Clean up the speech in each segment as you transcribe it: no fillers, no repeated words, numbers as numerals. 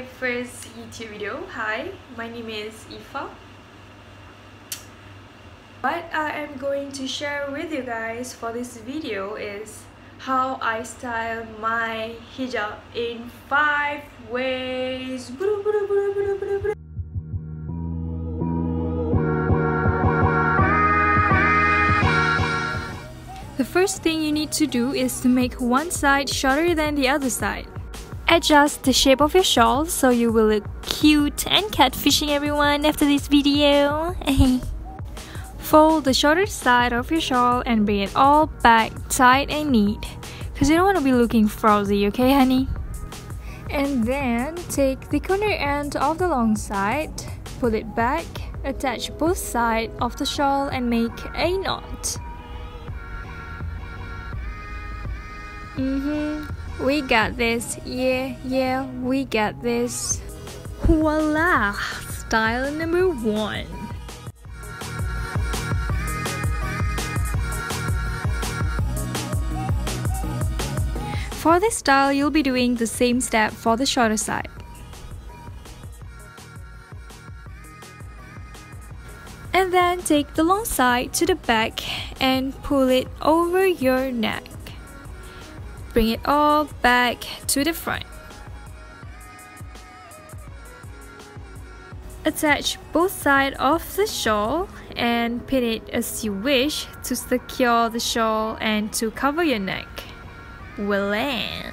first YouTube video. Hi, my name is Ifa. What I am going to share with you guys for this video is how I style my hijab in 5 ways. The first thing you need to do is to make one side shorter than the other side. Adjust the shape of your shawl so you will look cute and catfishing everyone after this video. Fold the shorter side of your shawl and bring it all back tight and neat, because you don't want to be looking frowsy, okay honey? And then take the corner end of the long side, pull it back, attach both sides of the shawl and make a knot. We got this. Yeah, we got this. Voila! Style number 1. For this style, you'll be doing the same step for the shorter side. And then take the long side to the back and pull it over your neck. Bring it all back to the front. Attach both sides of the shawl and pin it as you wish to secure the shawl and to cover your neck. Voila!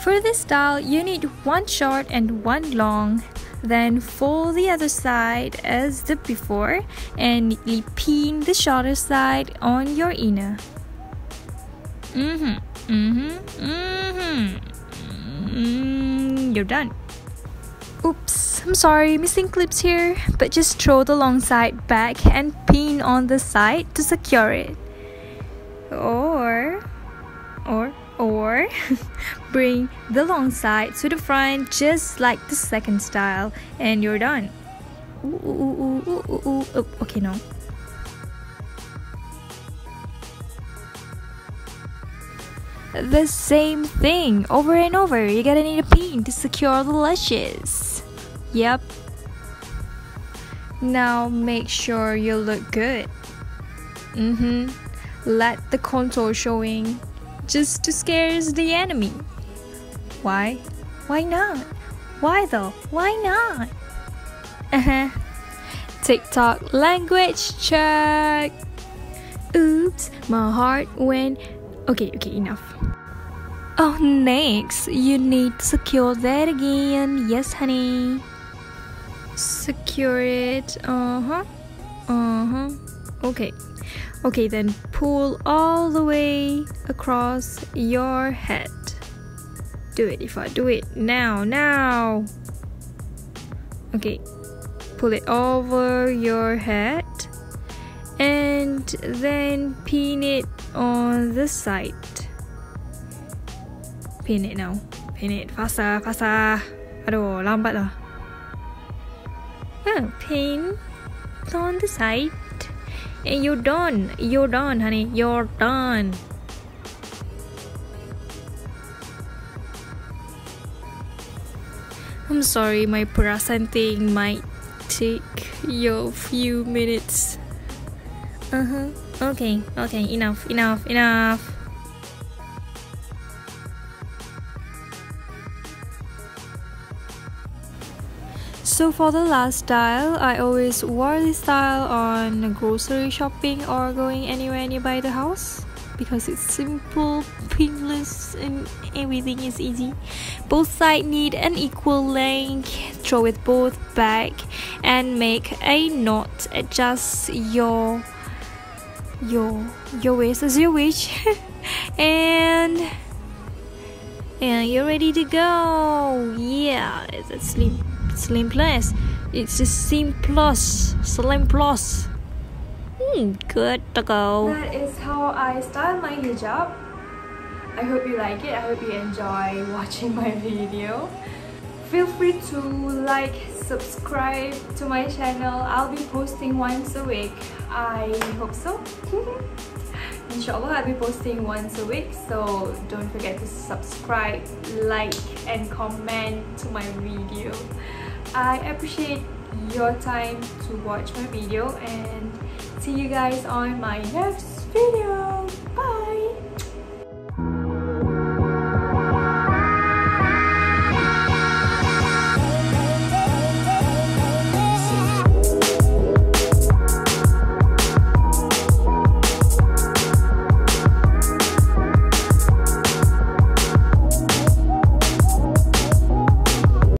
For this style, you need one short and one long. Then fold the other side as the before and neatly pin the shorter side on your inner. You're done. Oops, I'm sorry, missing clips here, but just throw the long side back and pin on the side to secure it. Or bring the long side to the front just like the second style and you're done. Okay, no. The same thing over and over. You're gonna need a pin to secure the lashes. Yep. Now make sure you look good. Let the contour showing, just to scare the enemy. Why? Why not? Why though? Why not? TikTok language check. Oops, my heart went. Okay, enough. Oh, next, you need to secure that again. Yes, honey. Secure it. Okay, then pull all the way across your head. Do it, Ifa, do it. Now. Okay, pull it over your head and then pin it on the side. Pin it now. Pin it. Faster. Aduh, lambat lah. Pin on the side. And you're done, honey, you're done. I'm sorry, my perasaan thing might take you a few minutes. Okay, enough. So for the last style, I always wore this style on grocery shopping or going anywhere nearby the house because it's simple, pinless, and everything is easy. Both sides need an equal length. Throw it both back and make a knot. Adjust your waist as you wish, and you're ready to go. Yeah, it's a slim plus. It's a slim plus. Good to go. That is how I style my hijab. I hope you like it. I hope you enjoy watching my video. Feel free to like, subscribe to my channel. I'll be posting once a week. I hope so. Inshallah, I'll be posting once a week, so don't forget to subscribe, like and comment to my video. I appreciate your time to watch my video, and see you guys on my next video.